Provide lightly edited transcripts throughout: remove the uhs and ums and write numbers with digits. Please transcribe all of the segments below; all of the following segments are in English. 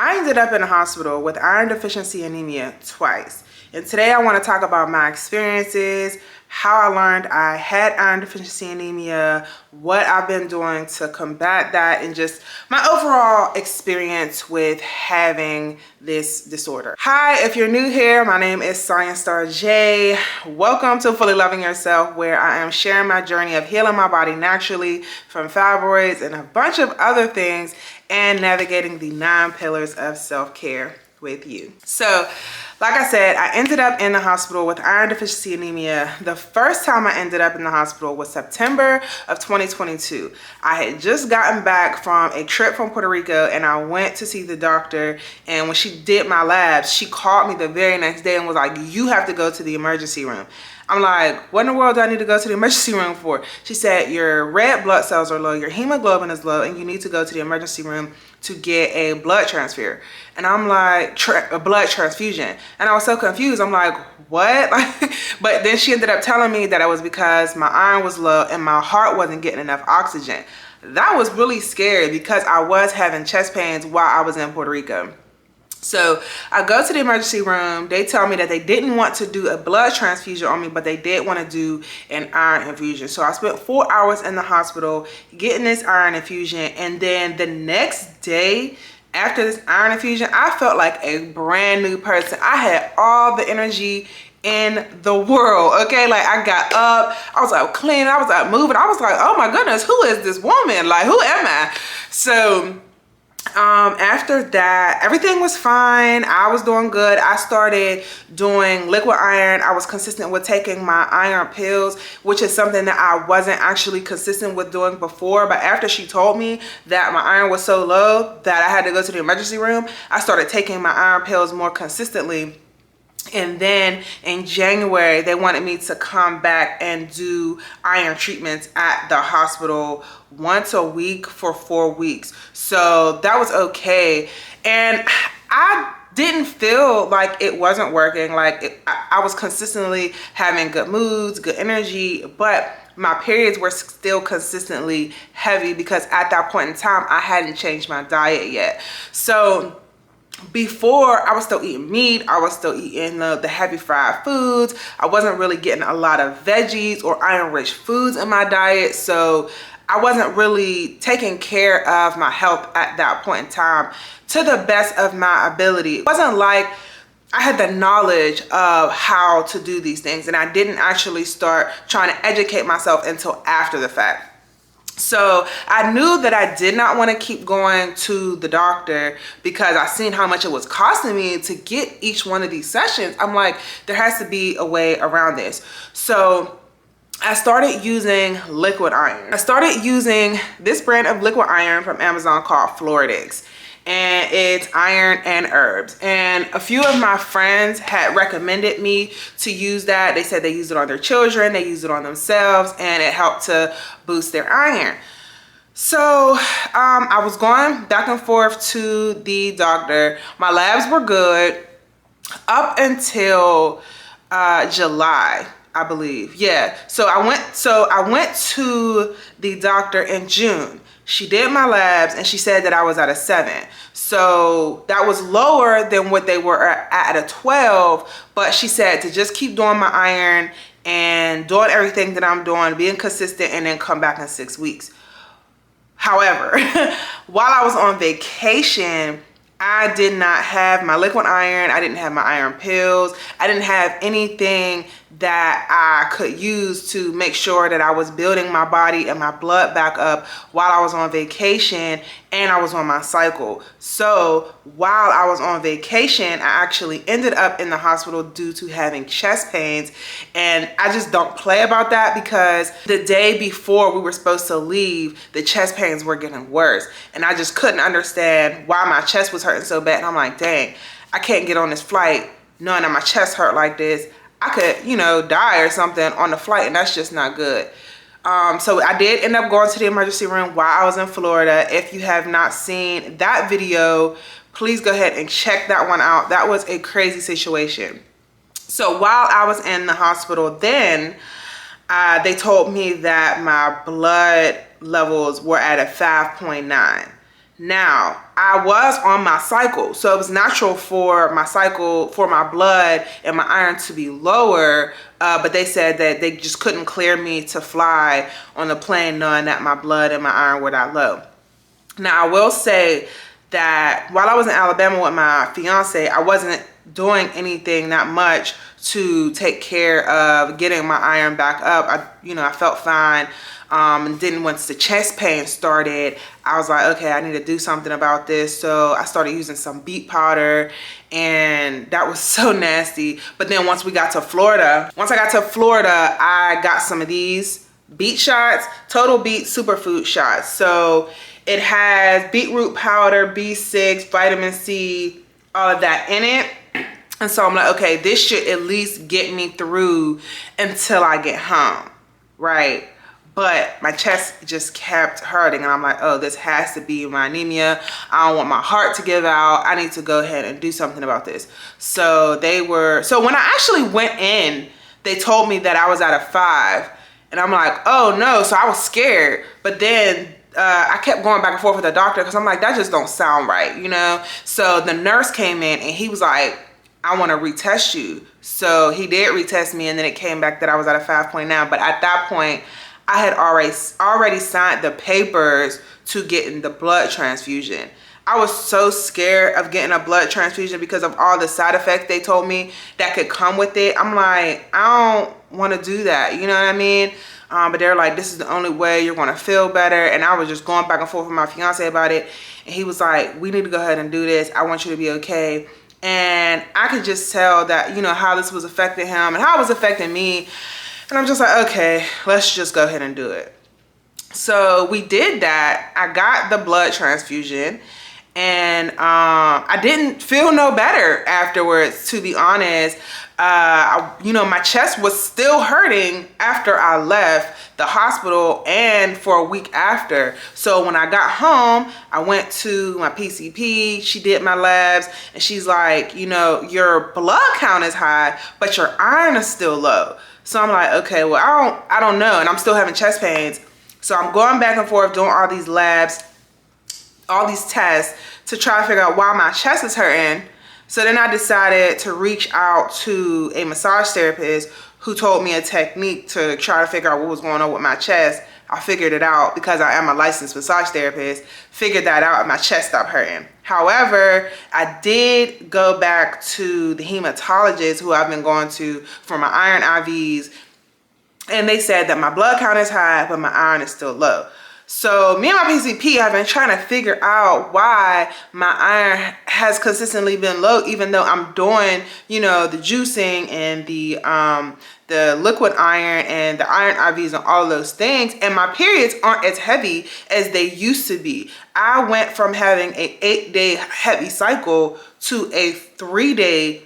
I ended up in the hospital with iron deficiency anemia twice. And today I want to talk about my experiences, how I learned I had iron deficiency anemia, what I've been doing to combat that, and just my overall experience with having this disorder. Hi, if you're new here, my name is Science Star J. Welcome to Fully Loving Yourself, where I am sharing my journey of healing my body naturally from fibroids and a bunch of other things, and navigating the 9 pillars of self-care with you. So, like I said, I ended up in the hospital with iron deficiency anemia. The first time I ended up in the hospital was September of 2022. I had just gotten back from a trip from Puerto Rico, and I went to see the doctor, and when she did my labs, she called me the very next day and was like, "You have to go to the emergency room." I'm like, what in the world do I need to go to the emergency room for? She said, your red blood cells are low, your hemoglobin is low, and you need to go to the emergency room to get a blood transfer. And I'm like, a blood transfusion. And I was so confused. I'm like, what? But then she ended up telling me that it was because my iron was low and my heart wasn't getting enough oxygen. That was really scary because I was having chest pains while I was in Puerto Rico. So I go to the emergency room. They tell me that they didn't want to do a blood transfusion on me, but they did want to do an iron infusion. So I spent 4 hours in the hospital getting this iron infusion. And then the next day after this iron infusion, I felt like a brand new person. I had all the energy in the world. Okay, like I got up, I was out cleaning, I was out moving. I was like, oh my goodness, who is this woman? Like, who am I? So after that, everything was fine. I was doing good. I started doing liquid iron. I was consistent with taking my iron pills, which is something that I wasn't actually consistent with doing before. But after she told me that my iron was so low that I had to go to the emergency room, I started taking my iron pills more consistently. And then in January, they wanted me to come back and do iron treatments at the hospital once a week for 4 weeks. So that was okay. And I didn't feel like it wasn't working. Like I was consistently having good moods, good energy, but my periods were still consistently heavy because at that point in time, I hadn't changed my diet yet. So before, I was still eating meat, I was still eating the heavy fried foods. I wasn't really getting a lot of veggies or iron-rich foods in my diet, so I wasn't really taking care of my health at that point in time to the best of my ability. It wasn't like I had the knowledge of how to do these things, and I didn't actually start trying to educate myself until after the fact. So I knew that I did not want to keep going to the doctor because I seen how much it was costing me to get each one of these sessions. I'm like, there has to be a way around this. So I started using liquid iron. I started using this brand of liquid iron from Amazon called Fibroid. And it's iron and herbs. And a few of my friends had recommended me to use that. They said they use it on their children, they use it on themselves, and it helped to boost their iron. So I was going back and forth to the doctor. My labs were good up until July, I believe. Yeah. So I went to the doctor in June. She did my labs and she said that I was at a 7. So that was lower than what they were at a 12. But she said to just keep doing my iron and doing everything that I'm doing, being consistent, and then come back in 6 weeks. However, while I was on vacation, I did not have my liquid iron. I didn't have my iron pills. I didn't have anything that I could use to make sure that I was building my body and my blood back up while I was on vacation and I was on my cycle. So while I was on vacation, I actually ended up in the hospital due to having chest pains. And I just don't play about that because the day before we were supposed to leave, the chest pains were getting worse. And I just couldn't understand why my chest was hurting so bad. And I'm like, dang, I can't get on this flight knowing that my chest hurt like this. I could, die or something on the flight, and that's just not good. So I did end up going to the emergency room while I was in Florida. If you have not seen that video, please go ahead and check that one out. That was a crazy situation. So while I was in the hospital then, they told me that my blood levels were at a 5.9. Now, I was on my cycle, so it was natural for my cycle, for my blood and my iron to be lower, but they said that they just couldn't clear me to fly on the plane knowing that my blood and my iron were that low. Now, I will say that while I was in Alabama with my fiance, I wasn't doing anything that much to take care of getting my iron back up. I felt fine. And then once the chest pain started, I was like, okay, I need to do something about this. So I started using some beet powder, and that was so nasty. But then once I got to Florida, I got some of these beet shots, total beet superfood shots. So it has beetroot powder, B6, vitamin C, all of that in it. And so I'm like, okay, this should at least get me through until I get home, right? But my chest just kept hurting, and I'm like, oh, this has to be my anemia. I don't want my heart to give out. I need to go ahead and do something about this. So when I actually went in, they told me that I was at a 5, and I'm like, oh no. So I was scared, but then I kept going back and forth with the doctor because I'm like, that just don't sound right, you know? So the nurse came in and he was like, I want to retest you. So he did retest me, and then it came back that I was at a 5.9. But at that point, I had already signed the papers to getting the blood transfusion. I was so scared of getting a blood transfusion because of all the side effects they told me that could come with it. I'm like, I don't want to do that. You know what I mean? But they're like, this is the only way you're going to feel better. And I was just going back and forth with my fiance about it. And he was like, we need to go ahead and do this. I want you to be okay. And I could just tell that, how this was affecting him and how it was affecting me. And I'm just like, okay, let's just go ahead and do it. So we did that. I got the blood transfusion, and I didn't feel no better afterwards, to be honest. My chest was still hurting after I left the hospital and for a week after. So when I got home, I went to my PCP. She did my labs, and she's like, your blood count is high, but your iron is still low. So I'm like, okay, well, I don't know. And I'm still having chest pains. So I'm going back and forth doing all these labs, all these tests to try to figure out why my chest is hurting. So then I decided to reach out to a massage therapist who told me a technique to try to figure out what was going on with my chest. I figured it out because I am a licensed massage therapist, figured that out, and my chest stopped hurting. However, I did go back to the hematologist who I've been going to for my iron IVs, and they said that my blood count is high, but my iron is still low. So me and my PCP have been trying to figure out why my iron has consistently been low, even though I'm doing, the juicing and the liquid iron and the iron IVs and all those things. And my periods aren't as heavy as they used to be. I went from having an 8-day heavy cycle to a 3-day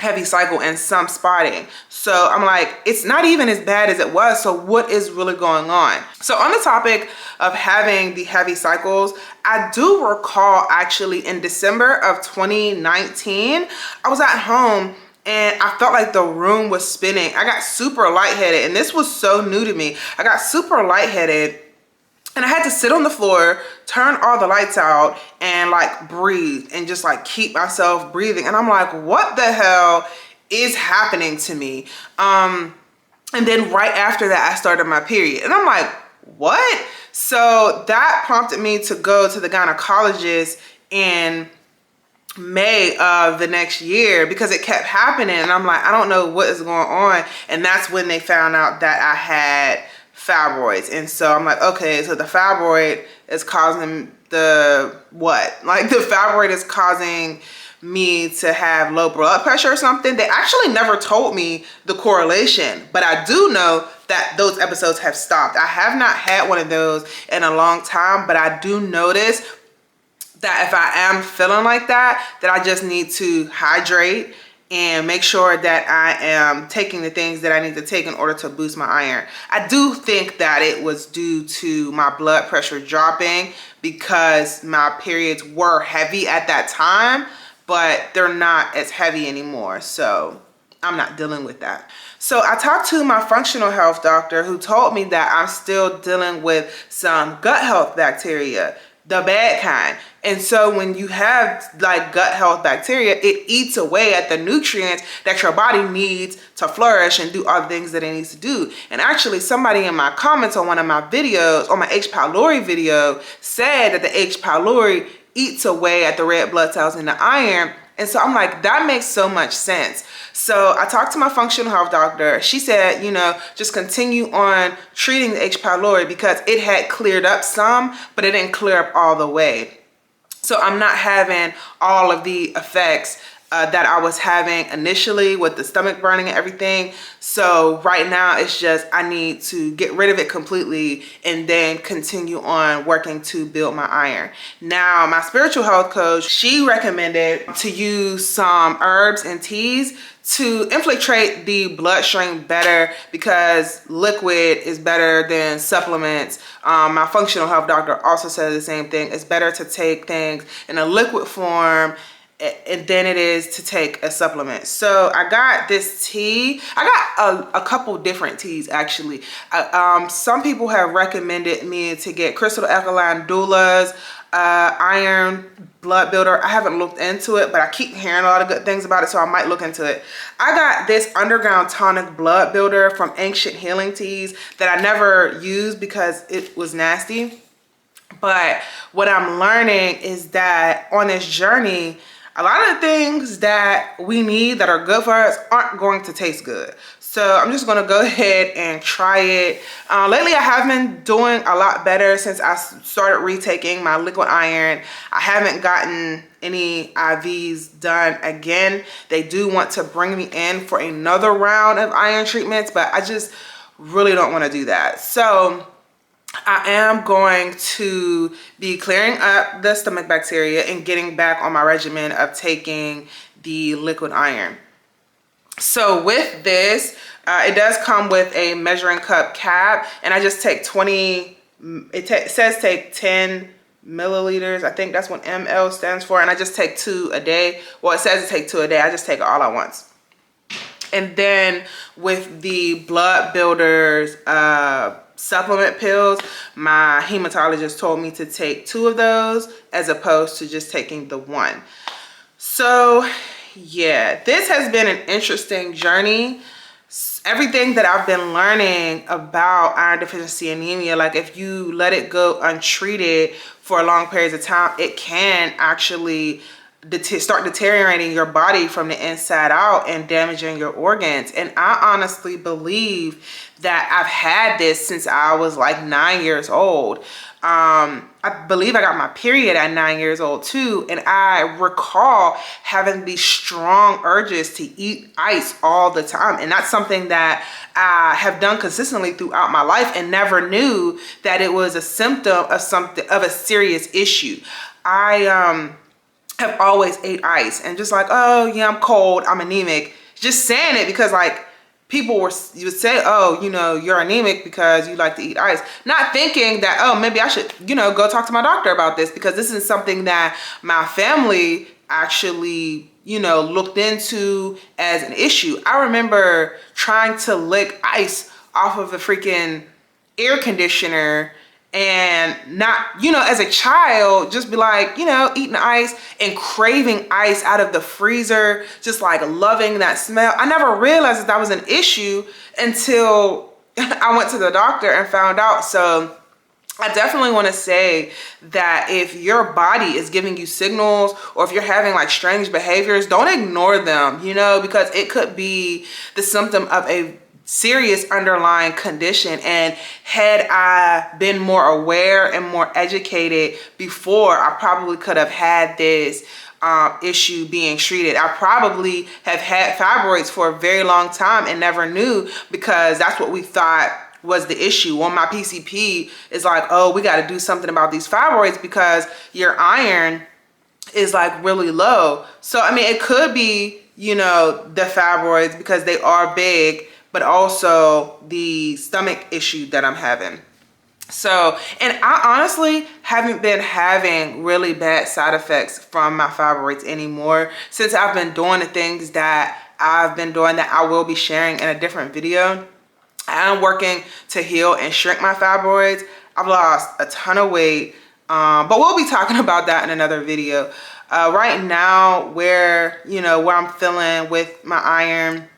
heavy cycle and some spotting. So I'm like, it's not even as bad as it was. So what is really going on? So on the topic of having the heavy cycles, I do recall actually in December of 2019, I was at home and I felt like the room was spinning. I got super lightheaded, and this was so new to me. I got super lightheaded, and I had to sit on the floor, turn all the lights out, and breathe and just keep myself breathing. And I'm like, what the hell is happening to me? And then right after that, I started my period. And I'm like, what? So that prompted me to go to the gynecologist in May of the next year because it kept happening. And I'm like, I don't know what is going on. And that's when they found out that I had fibroids. And so I'm like, okay, so the fibroid is causing the fibroid is causing me to have low blood pressure or something. They actually never told me the correlation, but I do know that those episodes have stopped. I have not had one of those in a long time, but I do notice that if I am feeling like that I just need to hydrate and make sure that I am taking the things that I need to take in order to boost my iron. I do think that it was due to my blood pressure dropping because my periods were heavy at that time, but they're not as heavy anymore. So I'm not dealing with that. So I talked to my functional health doctor who told me that I'm still dealing with some gut health bacteria. the bad kind. And so when you have like gut health bacteria, it eats away at the nutrients that your body needs to flourish and do all the things that it needs to do. And actually somebody in my comments on one of my videos, on my H. pylori video, said that the H. pylori eats away at the red blood cells and the iron. And so I'm like, that makes so much sense. So I talked to my functional health doctor. She said, you know, just continue on treating the H. pylori because it had cleared up some, but it didn't clear up all the way. So I'm not having all of the effects that I was having initially with the stomach burning and everything. So right now it's just, I need to get rid of it completely and then continue on working to build my iron. Now, my spiritual health coach, she recommended to use some herbs and teas to infiltrate the bloodstream better because liquid is better than supplements. My functional health doctor also said the same thing. It's better to take things in a liquid form and then it is to take a supplement. So I got this tea. I got a couple different teas actually. Some people have recommended me to get Crystal Alkaline Doula's iron blood builder. I haven't looked into it, but I keep hearing a lot of good things about it, so I might look into it. I got this underground tonic blood builder from Ancient Healing Teas that I never used because it was nasty. But what I'm learning is that on this journey, a lot of the things that we need that are good for us aren't going to taste good. So I'm just going to go ahead and try it. Lately, I have been doing a lot better since I started retaking my liquid iron. I haven't gotten any IVs done again. They do want to bring me in for another round of iron treatments, but I just really don't want to do that. So I am going to be clearing up the stomach bacteria and getting back on my regimen of taking the liquid iron. So with this, it does come with a measuring cup cap, and I just take 20, it says take 10 milliliters. I think that's what ML stands for, and I just take 2 a day. Well, it says to take 2 a day. I just take it all at once. And then with the blood builders, supplement pills, my hematologist told me to take 2 of those as opposed to just taking the 1. So yeah, this has been an interesting journey. Everything that I've been learning about iron deficiency anemia, like if you let it go untreated for long periods of time, it can actually start deteriorating your body from the inside out and damaging your organs. And I honestly believe that I've had this since I was like 9 years old. I believe I got my period at 9 years old too, and I recall having these strong urges to eat ice all the time, and that's something that I have done consistently throughout my life and never knew that it was a symptom of a serious issue. I have always ate ice and just like, oh yeah, I'm cold, I'm anemic, just saying it because like people you would say, oh, you know, you're anemic because you like to eat ice. Not thinking that, oh, maybe I should, you know, go talk to my doctor about this because this is something that my family actually, you know, looked into as an issue. I remember trying to lick ice off of a freaking air conditioner and not, you know, as a child, just be like, you know, eating ice and craving ice out of the freezer, just like loving that smell. I never realized that was an issue until I went to the doctor and found out. So I definitely want to say that if your body is giving you signals or if you're having like strange behaviors, don't ignore them, you know, because it could be the symptom of a serious underlying condition. And had I been more aware and more educated before, I probably could have had this issue being treated. I probably have had fibroids for a very long time and never knew because that's what we thought was the issue. On my PCP is like, oh, we got to do something about these fibroids because your iron is like really low. So I mean, it could be, you know, the fibroids because they are big, but also the stomach issue that I'm having. So, and I honestly haven't been having really bad side effects from my fibroids anymore since I've been doing the things that I've been doing that I will be sharing in a different video. I'm working to heal and shrink my fibroids. I've lost a ton of weight. But we'll be talking about that in another video. Right now, where I'm feeling with my iron,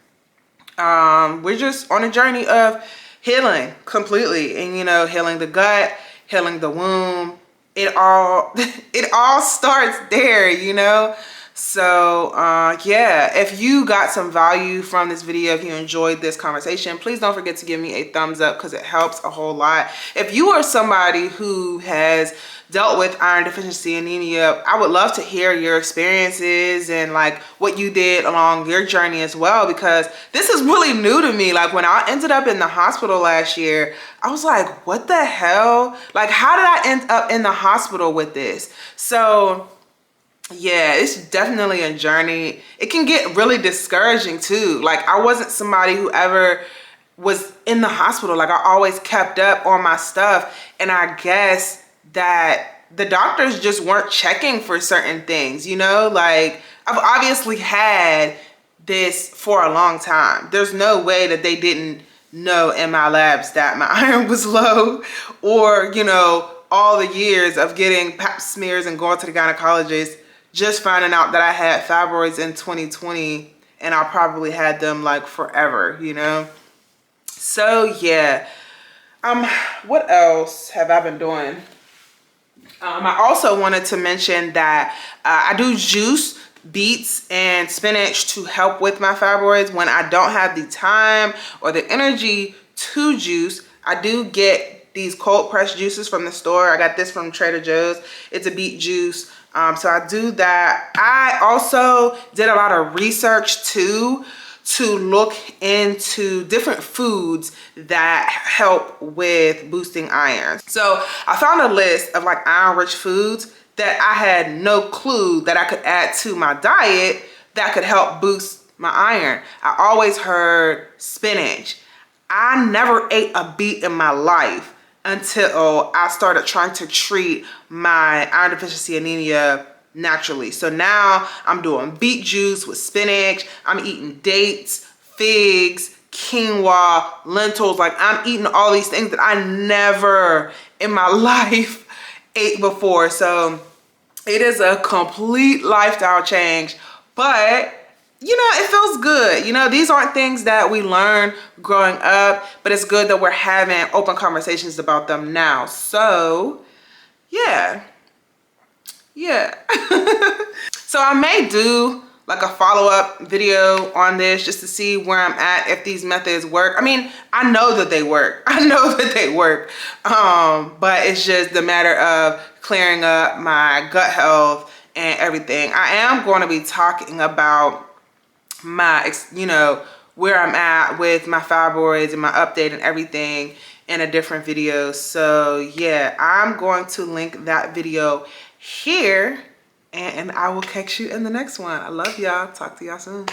we're just on a journey of healing completely, and healing the gut, healing the womb. It all it all starts there. So yeah, if you got some value from this video, if you enjoyed this conversation, please don't forget to give me a thumbs up, because it helps a whole lot. If you are somebody who has dealt with iron deficiency anemia, I would love to hear your experiences and like what you did along your journey as well, because this is really new to me. Like when I ended up in the hospital last year, I was like, what the hell? Like, how did I end up in the hospital with this? So yeah, it's definitely a journey. It can get really discouraging too. Like I wasn't somebody who ever was in the hospital. Like I always kept up on my stuff, and I guess that the doctors just weren't checking for certain things, like I've obviously had this for a long time. There's no way that they didn't know in my labs that my iron was low, or all the years of getting pap smears and going to the gynecologist, just finding out that I had fibroids in 2020, and I probably had them like forever, So yeah, what else have I been doing? I also wanted to mention that I do juice beets and spinach to help with my fibroids when I don't have the time or the energy to juice. I do get these cold pressed juices from the store. I got this from Trader Joe's. It's a beet juice. So I do that. I also did a lot of research too, to look into different foods that help with boosting iron. So I found a list of like iron rich foods that I had no clue that I could add to my diet that could help boost my iron. I always heard spinach. I never ate a beet in my life until I started trying to treat my iron deficiency anemia naturally. So now I'm doing beet juice with spinach. I'm eating dates, figs, quinoa, lentils. Like I'm eating all these things that I never in my life ate before. So it is a complete lifestyle change, but it feels good. These aren't things that we learn growing up, but it's good that we're having open conversations about them now. So yeah. So I may do like a follow-up video on this just to see where I'm at, if these methods work. I mean, I know that they work. But it's just the matter of clearing up my gut health and everything. I am going to be talking about my, where I'm at with my fibroids and my update and everything in a different video. So yeah, I'm going to link that video here, and I will catch you in the next one. I love y'all. Talk to y'all soon.